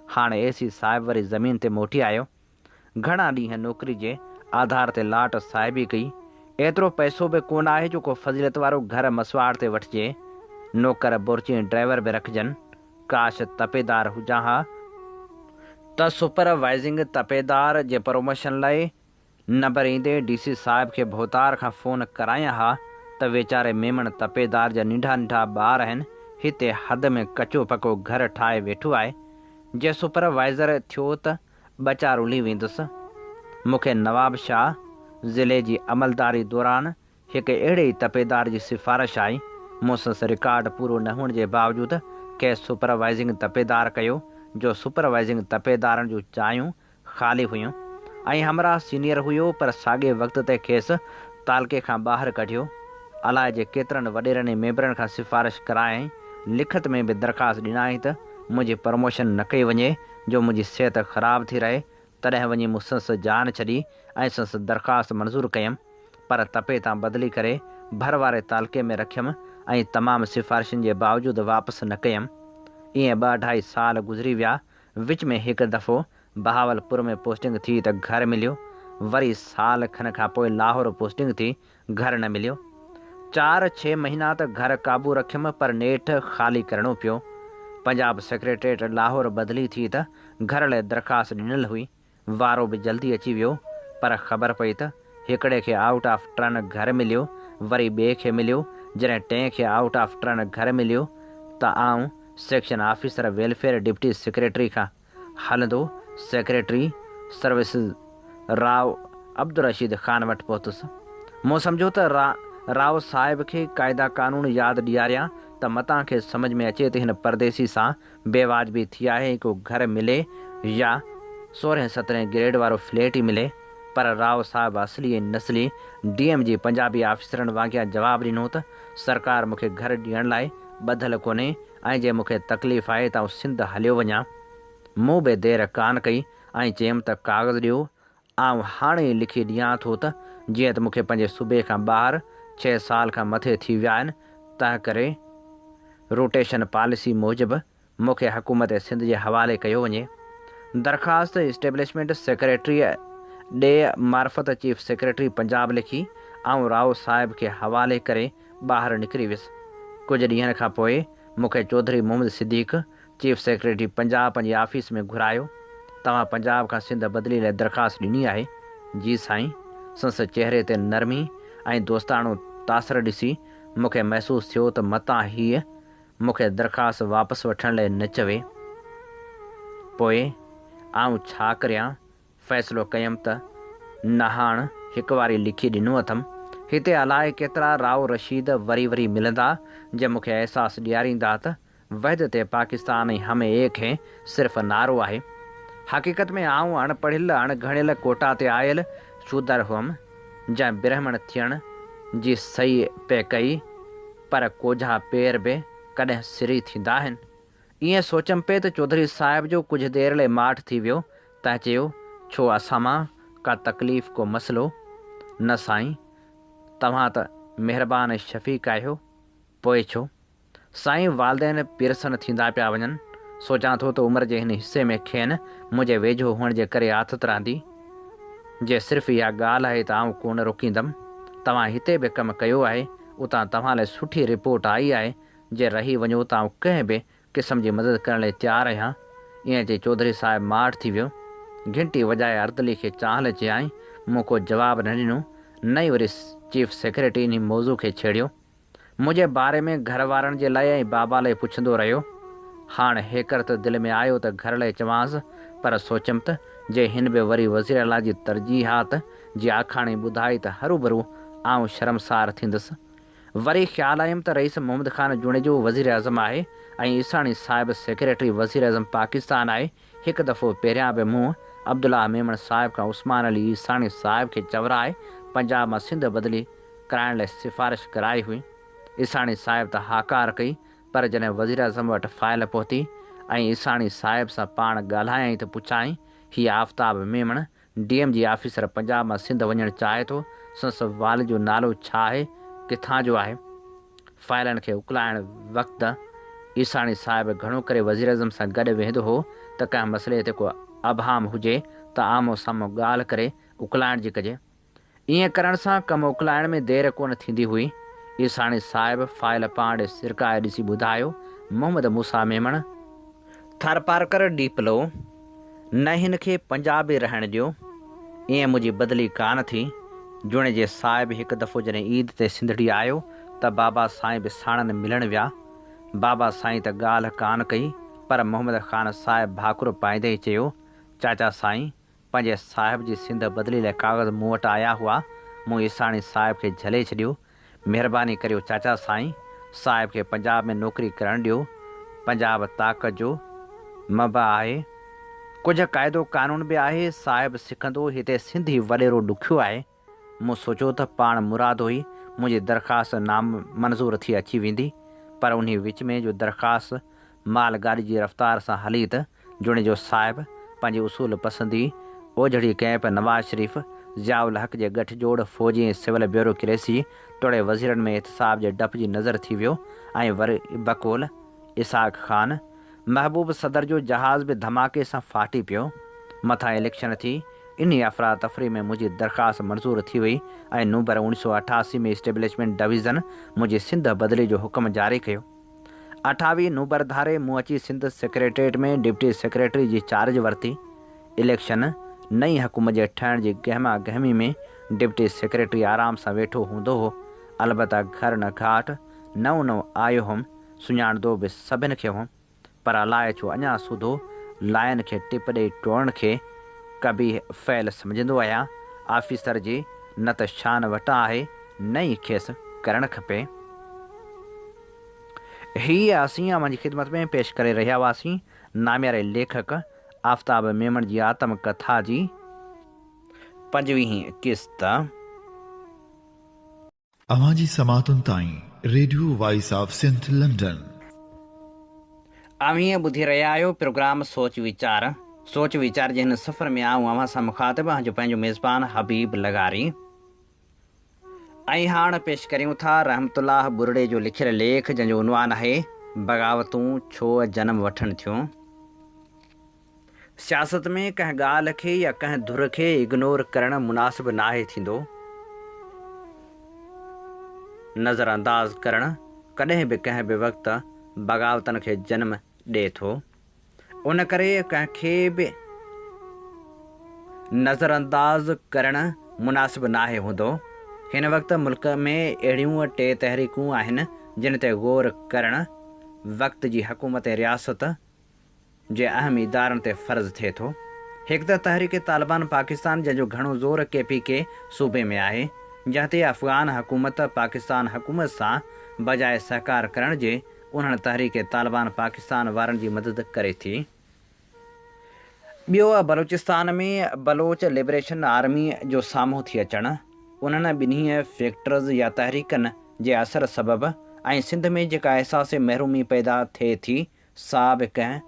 हाणे एसी साहिब वरी ज़मीन ते मोटी आयो। घणा ॾींहं नौकिरी जे आधार ते लाट साहिबी कई। एतिरो पैसो बि कोन आहे जो को फज़ीलत वारो घर मसवाड़ ते वठिजे। नौकर बोर्ची ऐं ड्राइवर बि रखजनि। काश तपेदार हुजां हा त सुपरवाइज़िंग तपेदार जे प्रमोशन लाइ नंबर ईंदे DC साहिब खे भोतार खां फ़ोन करायां हा त वेचारे मेमण तपेदार जा नंढा नंढा ॿार आहिनि। हिते हद में कचो पको घर ठाहे वेठो आहे। जे सुपरवाइज़र थियो त 2 4 रुली वेंदुसि। मूंखे नवाब शाह ज़िले जी अमलदारी दौरान हिकु अहिड़े ई तपेदार जी सिफ़ारिश आई। मूंसां रिकॉर्ड पूरो न हुअण जे बावजूदि कंहिं सुपरवाइज़िंग तपेदार कयो जो सुपरवाइज़िंग तपेदारनि जूं चायूं ख़ाली हुयूं। ऐं हमरा सीनियर हुयो, पर साॻे वक़्त ते खेसि तालके खां ॿाहिरि कढियो। अलाए जे केतिरनि वॾेरनि ऐं मेंबरनि खां सिफ़ारिश करायईं, लिखत में बि दरख़्वास्त ॾिनाई त मुंहिंजी प्रमोशन न कई वञे, जो मुंहिंजी सिहत ख़राबु थी रहे। तॾहिं वञी मूं संसि जान छॾी ऐं संसि दरख़्वास्त मंज़ूरु कयमि, पर तपे तां बदिली करे भर वारे तालके में रखियमि ऐं तमामु सिफ़ारिशुनि जे बावजूदि वापसि न कयमि। ईअं 2-2.5 साल गुज़री विया। विच में हिकु दफ़ो बहावलपुर में पोस्टिंग थी त घरु मिलियो, वरी साल खन खां पोइ लाहौर पोस्टिंग थी, घरु न मिलियो। 4-6 महीना त घरु क़ाबू रखियमि, पर नेठि ख़ाली करिणो पियो। पंजाब सेक्रेटरीट लाहौर बदिली थी त घर लाइ दरख़्वास्त ॾिनल हुई। वारो बि जल्दी अची वियो, पर ख़बर पई त हिकिड़े खे आउट ऑफ टर्न घरु मिलियो, वरी ॿिए खे मिलियो। जॾहिं 10 खे आउट ऑफ टर्न घरु मिलियो त आउं section officer welfare deputy secretary खां हलंदो सेक्रेटरी सर्विसिस राव अब्दुल रशीद ख़ान वटि पहुतुसि। मूं सम्झो त राव साहिब खे क़ाइदा क़ानून यादि ॾियारियां त मतां खे सम्झ में अचे त हिन परदेसी सां बेवाजिबी थी आहे, को घरु मिले या 16-17 ग्रेड वारो फ्लैट ई मिले। पर राव साहिब असली ऐं नस्ली DM जी पंजाबी ऑफिसरनि वांगुरु जवाबु ॾिनो त सरकार मूंखे घरु ॾियण लाइ ॿधल कोन्हे, ऐं जे मूंखे तकलीफ़ आहे त सिंध हलियो वञा। मूं बि देरि कान कई ऐं चयुमि त काग़ज़ ॾियो, आउं हाणे ई लिखी ॾियां थो त जीअं त मूंखे पंहिंजे सूबे खां ॿाहिरि 6 साल खां मथे थी विया आहिनि, तंहिं करे रोटेशन पॉलिसी मूजिबि मूंखे हुकूमत सिंध जे हवाले कयो वञे। दरख़्वास्त इस्टेब्लिशमेंट सेक्रेटरी ॾे मार्फत चीफ सेक्रेटरी पंजाब लिखी ऐं राव साहिब खे हवाले करे ॿाहिरि निकिरी वियुसि। कुझु ॾींहंनि खां पोइ मूंखे चौधरी मोहम्मद सिद्दीक़ चीफ सेक्रेटरी पंजाब पंहिंजी ऑफिस में घुरायो। तव्हां पंजाब खां सिंध बदिली लाइ दरख़्वास्त ॾिनी आहे? जी साईं। संसद चेहरे ते नरमी ऐं दोस्ताणो तासर ॾिसी मूंखे महसूसु थियो त मतां हीअ मूंखे दरख़्वास्त वापसि वठण लाइ न चवे। पोइ आउं छा करियां? फ़ैसिलो कयमि त नहाण हिकु वारी लिखी ॾिनो अथमि। हिते अलाए केतिरा राव रशीद वरी मिलंदा जे मूंखे अहसासु ॾियारींदा त वहदत पाकिस्तान ऐं हम एक है सिर्फ़ु नारो आहे। हक़ीक़त में आउं अणपढ़ियल अणघड़ियल कोटा ते आयल शूदर हुअमि, जंहिं ब्राह्मण थियण जी सही पे कई, पर कोझा पेर बि कॾहिं सिरी थींदा आहिनि। ईअं सोचमि पे त चौधरी साहिब जो कुझु देरि लाइ माठि थी वियो। तंहिं चयो, छो असां मां का तकलीफ़ को मसइलो? न साईं, तव्हां त महिरबान ऐं शफ़ीक़ आहियो। पोइ छो? साईं, वालदेन पिरसन थींदा पिया वञनि। सोचां थो त उमिरि जे हिन हिसे में खेनि मुंहिंजे वेझो हुअण जे करे आथत रहंदी। जे सिर्फ़ु इहा ॻाल्हि आहे त आउं कोन रोकींदमि। तव्हां हिते बि कमु कयो आहे, उतां तव्हां लाइ सुठी रिपोर्ट आई आहे। जे रही वञो त आउं कंहिं बि क़िस्म जी मदद करण लाइ तयारु आहियां। ईअं चई चौधरी साहिबु माठि थी वियो। घंटी वॼाए अर्दली खे चांहि चयाईं। मूं को जवाबु न ॾिनो। न ई वरी चीफ सेक्रेटरी इन मौज़ू खे छेड़ियो। मुंहिंजे बारे में घर वारनि जे लाइ ऐं बाबा लाइ पुछंदो रहियो। हाणे हेकर त दिलि में आयो त घर लाइ चवांसि, पर सोचियमि त जे हिन बि वरी वज़ीर आला जी तरजीहात जी आखाणी ॿुधाई त हरूभरू आउं शर्मसार थींदुसि। वरी ख़्यालु आयुमि त रईस मोहम्मद ख़ान जुणेजो वज़ीर अज़म आहे ऐं ईसाणी साहिब सेक्रेटरी वज़ीर अज़म पाकिस्तान आहे। हिकु दफ़ो पहिरियां बि मूं अब्दुल्ला मेमन साहिब खां उस्मान अली ईसाणी साहिब खे चवराए पंजाब मां सिंध बदिली कराइण लाइ सिफ़ारिश कराई हुई। ईसाणी साहिब त हाकार कई, पर जॾहिं वज़ीर अज़म वटि फाइल पहुती ऐं ईसाणी साहिब सां पाण ॻाल्हायईं त पुछाईं, हीअ आफ़ताब मेमन DM जी ऑफिसर पंजाब मां सिंध वञणु चाहे थो। संसद वाल जो नालो छा आहे, किथां जो आहे? फाइलनि खे उकलाइण वक़्तु ईसाणी साहिब घणो करे वज़ीर अज़म सां गॾु वेंदो हो त कंहिं मसइले ते को अभाम हुजे त आम्हूं साम्हूं ॻाल्हि करे उकलाइण जी कजे। ईअं करण सां कमु उकलाइण में देरि कोन थींदी हुई। ईसाणी साहिब फाइल पाण ॾे सिरकाए ॾिसी ॿुधायो, मोहम्मद मूसा मेमन थारपारकर डीपलो न हिन खे पंजाबी रहण ॾियो। ईअं मुंहिंजी बदिली कान थी। जुणे जे साहिब हिकु दफ़ो जॾहिं ईद ते सिंधड़ी आयो त बाबा साईं बि साणनि मिलण विया। बाबा साईं त ॻाल्हि कान कई, पर मोहम्मद ख़ान साहिब भाकुर पाईंदे ई चयो, चाचा साईं, पंहिंजे साहिब जी सिंध बदिली लाइ काग़ज़ मूं वटि आया हुआ। मूं ईसाणी साहिब खे झले छॾियो। महिरबानी करियो चाचा साईं, साहिब खे पंजाब में नौकिरी करणु ॾियो। पंजाब ताक़त जो मबा आहे कुछ क़ाइदो क़ानून बि आहे। साहिब सिखंदो हिते सिंधी वॾेरो ॾुखियो आहे। मूं सोचियो त पाण मुराद हुई मुंहिंजी दरख़्वास्त नामंज़ूर थी अची वेंदी, पर उन विच में जो दरख़्वास्त माल गाॾी जी रफ़्तार सां हली त जुणे जो साहिब पंहिंजी उसूल पसंदी ओझड़ी कैंप नवाज़ शरीफ़ ज़ियाउल हक़ जे गठजोड़ फ़ौजी ऐं सिविल ब्यूरोक्रेसी तोड़े वज़ीरनि में एहतसाब जे डप जी नज़र थी वियो ऐं वरी बकोल इसाक़ ख़ान महबूब सदर जो जहाज़ बि धमाके सां फाटी पियो। मथां इलेक्शन थी, इन अफ़रा तफ़री में मुंहिंजी दरख़्वास्त मंज़ूर थी वई ऐं नवंबर 1988 में इस्टेब्लिशमेंट डिवीज़न मुंहिंजी सिंध बदिली जो हुकुम जारी कयो। 28 नवंबर धारे मूं अची सिंध सेक्रेटरीट में डिप्टी सेक्रेटरी जी चार्ज वरिती। इलेक्शन नई हुकूमत जे ठहण जी गहमा गहमी में डिप्टी सेक्रेटरी आराम सां वेठो हूंदो हो। अलबत्ता घर न घाट नओं आयो हुउमि, सुञाणंदो बि सभिनि खे हुउमि, पर अलाए छो अञा सुधो लाइन खे टिप ॾेई टोड़ण खे कबी फ़ैल सम्झंदो आहियां। ऑफिसर जी न त शान वटा आहे, न ई खेसि करणु खपे। हीअ असीं मुंहिंजी ख़िदमत में पेश करे रहिया हुआसीं नामियारे लेखक आफ़ताब मेमण जी आत्मकथा जी 5वीं क़िस्त। अवां जी समातुनि ताईं radio voice of Sindh London. अवीं ॿुधी रहिया आहियो प्रोग्राम सोच वीचार जे हिन सफ़र में आऊं अव्हां सां मुखातिब जो पंहिंजो मेज़बान हबीब लगारी। ऐं हाणे पेश करियूं था रहमतुल्लाह बुरड़े जो लिखियल लेख जंहिंजो उनवान आहे बग़ावतूं छो जनम वठण थियूं। सियासत में कंहिं ॻाल्हि खे या कंहिं धुर खे इग्नोर करणु मुनासिब नाहे थींदो। नज़रअंदाज़ करणु कॾहिं बि कंहिं बि वक़्तु बग़ावतनि खे जनम ॾिए थो। उन करे कंहिंखे बि नज़रअंदाज़ करणु मुनासिब नाहे हूंदो। हिन वक़्तु मुल्क में अहिड़ियूं 3 तहरीकूं आहिनि जिन ते ग़ौर करणु वक़्त जी हुकूमत ऐं रियासत जे अहम इदारनि ते फ़र्ज़ थिए थो। हिकु त तहरीक तालिबान पाकिस्तान जंहिंजो घणो ज़ोर KPK सूबे में आहे, जंहिं ते अफ़गान हुकूमत पाकिस्तान हुकूमत सां बजाए सहकार करण जे उन्हनि तहरीक तालिबान पाकिस्तान वारनि जी मदद करे थी। ॿियो बलूचिस्तान में बलोच लिबरेशन आर्मी जो साम्हूं थी अचणु। उन्हनि ॿिन्ही फैक्टर्स या तहरीकनि जे असर सबबि ऐं सिंध में जेका अहसास महरूमी पैदा थिए थी सा बि कंहिं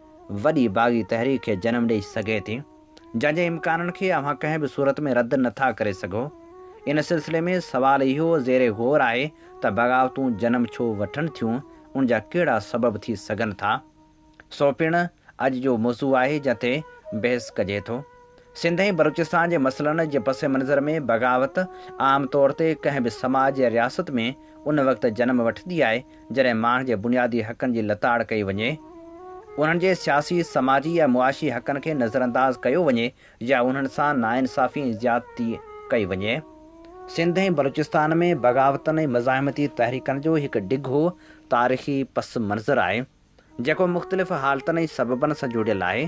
वॾी बाग़ी तहरीक खे जनम ॾेई सघे थी, जंहिंजे इम्काननि खे अव्हां कंहिं बि सूरत में रद्द नथा करे सघो। इन सिलसिले में सवाल इहो ज़ेरे ग़ौर आहे त बग़ावतूं जनम छो वठनि थियूं, उन जा कहिड़ा सबब थी सघनि था। सो पिणु अॼु जो मौज़ू आहे जंहिं ते बहस कजे थो। सिंध ऐं बलूचिस्तान जे मसइलनि जे पस मंज़र में बग़ावत आम तौर ते कंहिं बि समाज या रियासत में उन वक़्तु जनम वठंदी आहे जॾहिं माण्हू जे बुनियादी हक़नि जी लताड़ कई वञे, उन्हनि जे सियासी समाजी या मुआशी हक़नि खे नज़रअंदाज़ कयो वञे या उन्हनि सां नाइंसाफ़ी ऐं ज़्यादती कई वञे। सिंध ऐं बलूचिस्तान में बग़ावतनि ऐं मज़ाहिमती तहरीकनि जो हिकु डिघो तारीख़ी पस मंज़र आहे जेको मुख़्तलिफ़ हालतुनि ऐं सबबनि सां जुड़ियल आहे।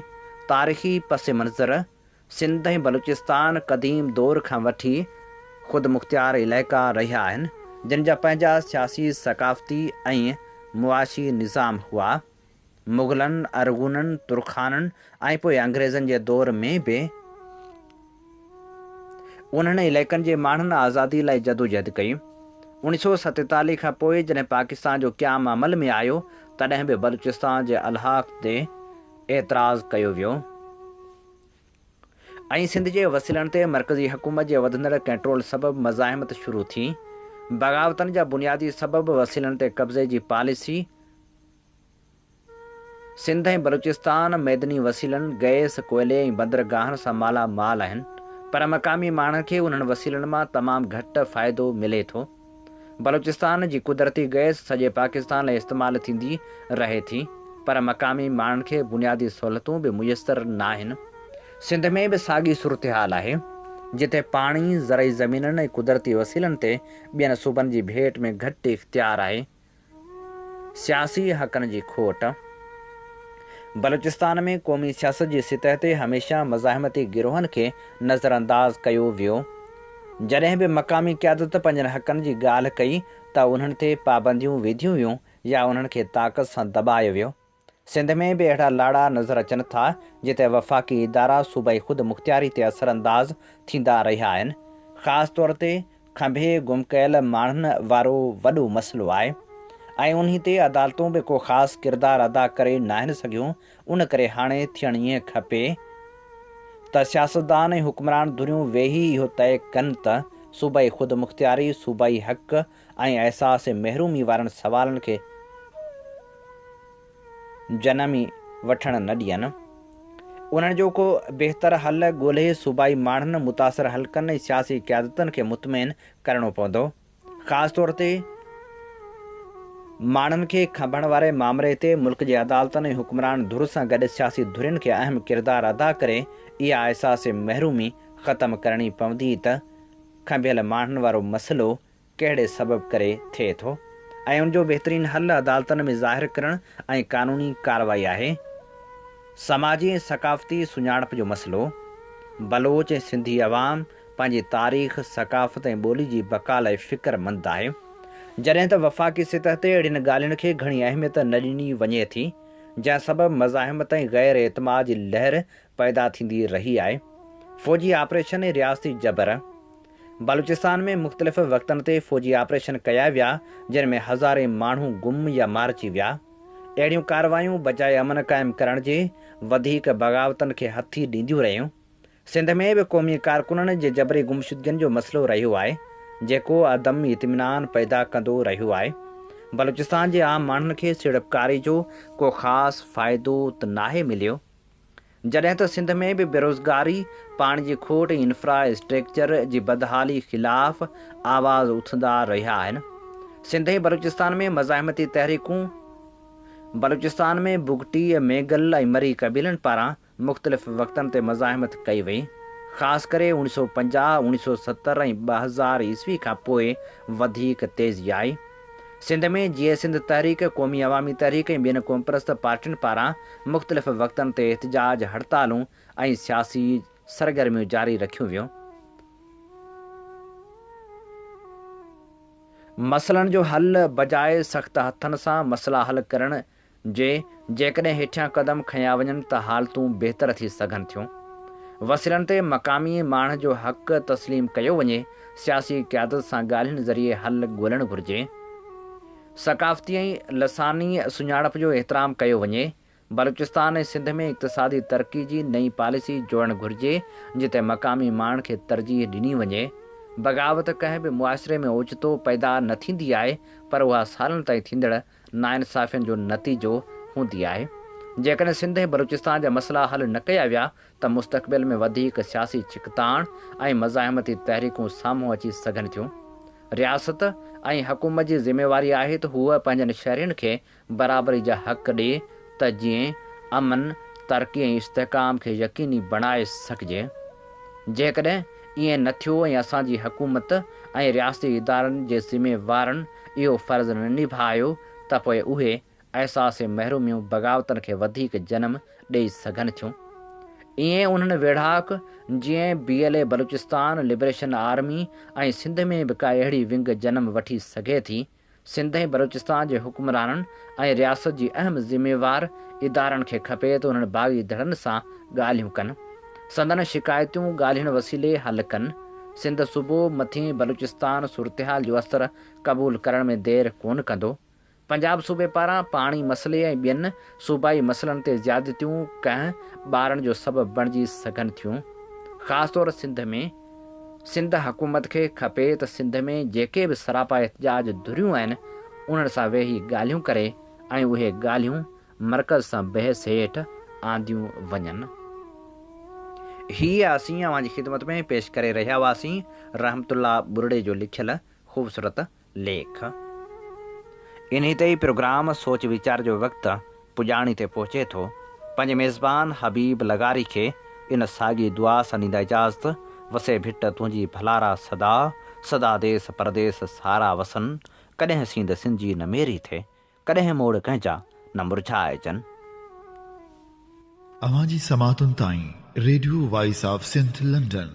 तारीख़ी पस मंज़र सिंध ऐं बलूचिस्तान क़दीम दौर खां वठी ख़ुदि मुख़्तियार इलाइक़ा रहिया आहिनि जिन जा पंहिंजा सियासी सक़ाफ़ती ऐं मुआशी निज़ाम हुआ। मुग़लनि, अरगुननि, तुर्खाननि ऐं पोइ अंग्रेज़नि जे दौर में बि उन्हनि इलाइक़नि जे माण्हुनि आज़ादी लाइ जदोजहद कई। 1947 खां पोइ जॾहिं पाकिस्तान जो क़याम अमल में आयो तॾहिं बि बलूचिस्तान जे अलहाक़ ते एतिराज़ कयो वियो ऐं सिंध जे वसीलनि ते मरकज़ी हुकूमत जे वधंदड़ कंट्रोल सबबि मज़ाहिमत शुरू थी। बग़ावतनि जा बुनियादी सबब वसीलनि ते कब्ज़े जी पॉलिसी। सिंध ऐं बलूचिस्तान मैदनी वसीलनि, गैस, कोयले ऐं बंदरगाहनि सां मालामाल आहिनि, पर मक़ामी माण्हुनि खे उन्हनि वसीलनि मां तमामु घटि फ़ाइदो मिले थो। बलूचिस्तान जी कुदरती गैस सॼे पाकिस्तान लाइ इस्तेमालु थींदी रहे थी, पर मक़ामी माण्हुनि खे बुनियादी सहूलियतूं बि मुयसरु न आहिनि। सिंध में बि साॻी सूरत हाल आहे, जिते पाणी, ज़रई ज़मीननि ऐं कुदरती वसीलनि ते ॿियनि सूबनि जी भेट में घटि इख़्तियार आहे। सियासी हक़नि जी खोट। बलूचिस्तान में क़ौमी सियासत जी सतह ते हमेशह मज़ाहिमती गिरोहनि खे नज़रअंदाज़ कयो वियो। जॾहिं बि मक़ामी क़यादत पंहिंजनि हक़नि जी ॻाल्हि कई त उन्हनि ते पाबंदियूं विधियूं वियूं या उन्हनि खे ताक़त सां दॿायो वियो। सिंध में बि अहिड़ा लाड़ा नज़र अचनि था जिते वफ़ाक़ी इदारा सूबाई ख़ुदि मुख़्तियारी ते असरअंदाज़ थींदा रहिया आहिनि। ख़ासि तौर ते खंभे गुम कयल माण्हुनि वारो वॾो मसइलो आहे ऐं उन्ही ते अदालतूं बि को ख़ासि किरदारु अदा करे नाहिनि सघियूं। उन करे हाणे थियणु ईअं खपे त सियासतदान ऐं हुक्मरान धुरियूं वेही इहो तइ कनि त सूबाई ख़ुदि मुख़्तियारी, सूबाई हक़ ऐं अहसास महरूमी वारनि सवालनि खे जनमी वठणु न ॾियनि। उन्हनि जो को बहितर हल ॻोल्हे सूबाई माण्हुनि, मुतासिर हल्कनि ऐं सियासी क़यादतनि खे मुतमइन करणो पवंदो। ख़ासि तौर ते माण्हुनि खे खंभण वारे मामले ते मुल्क जे अदालतनि ऐं हुक्मरान धुर सां गॾु सियासी धुरियुनि खे अहम किरदारु अदा करे इहा अहसास महरूमी ख़तमु करणी पवंदी त खंभियल माण्हुनि वारो मसइलो कहिड़े सबबु करे थिए थो ऐं उनजो बहितरीन हल अदालतनि में ज़ाहिर करणु ऐं कानूनी कार्रवाई आहे। समाजी ऐं सक़ाफ़ती सुञाणप जो मसइलो। बलोच ऐं सिंधी अवाम पंहिंजी तारीख़, सक़ाफ़त ऐं ॿोली जी बका लाइ फ़िक्रमंद आहे, जॾहिं त वफ़ाक़ी सतह ते अहिड़ियुनि ॻाल्हियुनि खे घणी अहमियत न ॾिनी वञे थी, जंहिं सबबु मज़ाहिमत ऐं गैर एतमाद जी लहर पैदा थींदी रही आहे। फ़ौजी ऑपरेशन ऐं रियासती जबर। बलूचिस्तान में मुख़्तलिफ़ वक़्तनि ते फ़ौजी ऑपरेशन कया विया जिन में हज़ारे माण्हू गुम या मारिजी विया। अहिड़ियूं कार्रवायूं बजाए अमन क़ाइमु करण जे वधीक बग़ावतनि खे हथी ॾींदियूं रहियूं। सिंध में बि क़ौमी कारकुननि जे जबरी गुमशुदगियुनि जो मसइलो रहियो आहे जेको अदम इत्मीनान पैदा कंदो रहियो आहे। बलूचिस्तान जे आम माण्हुनि खे सीड़पकारी जो को ख़ासि फ़ाइदो त नाहे मिलियो, जॾहिं त सिंध में बि बेरोज़गारी, पाणी जी खोट ऐं इंफ्रास्ट्रक्चर जी बदहाली ख़िलाफ़ आवाज़ उथंदा रहिया आहिनि। सिंध ऐं बलूचिस्तान में मज़ाहिमती तहरीकूं बलूचिस्तान में बुगटी, मेगल ऐं मरी क़बीलनि पारां मुख़्तलिफ़ वक़्तनि ते मज़ाहिमत कई वई। ख़ासि करे 1950, 1970 ऐं 2000 ईस्वी खां पोइ वधीक तेज़ी आई। सिंध में जीअं सिंध तहरीक, क़ौमी अवामी तहरीक ऐं ॿियनि क़ौम परस्त पार्टियुनि पारां मुख़्तलिफ़ वक़्तनि ते एहतिजाज, हड़तालूं ऐं सियासी सरगर्मियूं जारी रखियूं वियूं। मसइलनि जो हल बजाए सख़्त हथनि सां मसइला हल करण जे जेकॾहिं हेठियां क़दम खयां वञनि त हालतूं बहितर थी सघनि थियूं। वसीलनि ते मक़ामी माण्हू जो हक़ तस्लीम कयो वञे, सियासी क़यादत सां ॻाल्हियुनि ज़रिए हल ॻोल्हणु घुरिजे, सक़ाफ़ती ऐं लसानी सुञाणप जो एतिराम कयो वञे। बलूचिस्तान ऐं सिंध में इक़्तिसादी तरक़ी जी नई पॉलिसी जोड़णु घुरिजे जिते मक़ामी माण्हुनि खे तरजीह ॾिनी वञे। बग़ावत कंहिं बि मुआशिरे में ओचितो पैदा न थींदी आहे, पर उहा सालनि ताईं थींदड़ नाइंसाफ़ियुनि जो नतीजो हूंदी आहे। जेकॾहिं सिंध ऐं बलूचिस्तान जा मसइला हल न कया विया त मुस्तक़बिल में वधीक सियासी छिकताण ऐं मज़ाहिमती तहरीकूं साम्हूं अची सघनि थियूं। रियासत ऐं हुकूमत जी ज़िमेवारी आहे त हूअ पंहिंजनि शहरियुनि खे बराबरी जा हक़ ॾिए त जीअं अमन, तरक़ी ऐं इस्तेहकाम खे यकीनी बणाए सघिजे। जेकॾहिं ईअं न थियो ऐं असांजी हुकूमत ऐं रियासती इदारनि जे ज़िमेवारनि इहो फ़र्ज़ु न निभायो त पोइ उहे अहसास महरूमियूं बग़ावतनि खे वधीक जनम ॾेई सघनि थियूं। ईअं उन्हनि वेढ़ाक जीअं BLA बलूचिस्तान लिबरेशन आर्मी ऐं सिंध में बि का अहिड़ी विंग जनम वठी सघे थी। सिंध ऐं बलूचिस्तान जे हुक्मराननि ऐं रियासत जी अहम ज़िमेवार इदारनि खे खपे त उन्हनि बाग़ी धड़नि सां ॻाल्हियूं कनि, संदन शिकायतूं ॻाल्हियुनि वसीले हल कनि। सिंध सूबो मथीं बलूचिस्तान सूरतहाल जो असरु क़बूल करण में देरि कोन कंदो। पंजाब सूबे पारां पाणी मसइले ऐं ॿियनि सूबाई मसइलनि ते ज़्यादतियूं कंहिं ॿारनि जो सबबु बणिजी सघनि थियूं। ख़ासि तौर सिंध में सिंध हुकूमत खे खपे त सिंध में जेके बि सरापा एहतिजाज धुरियूं आहिनि उन्हनि सां वेही ॻाल्हियूं करे ऐं उहे ॻाल्हियूं मर्कज़ सां बहस हेठि आंदियूं वञनि। हीअ असीं अव्हांजी ख़िदमत में पेश करे रहिया हुआसीं रहमतुल्लाह बुरड़े जो लिखियल ख़ूबसूरत लेख। इन्ही ते ई प्रोग्राम सोच वीचार जो वक़्तु पुॼाणी ते पहुचे थो। पंहिंजे मेज़बान हबीब लगारी खे इन साॻी दुआ सां ॾींदा इजाज़त। वसे भिट तुंहिंजी भलारा सदा, सदा देस परदेस सारा वसन। कॾहिं सींद सिंधी न मेरी थिए, कॾहिं मोड़ कंहिंजा न मुरझाए अचनि। अवांजी समातुनि ताईं radio voice of Sindh London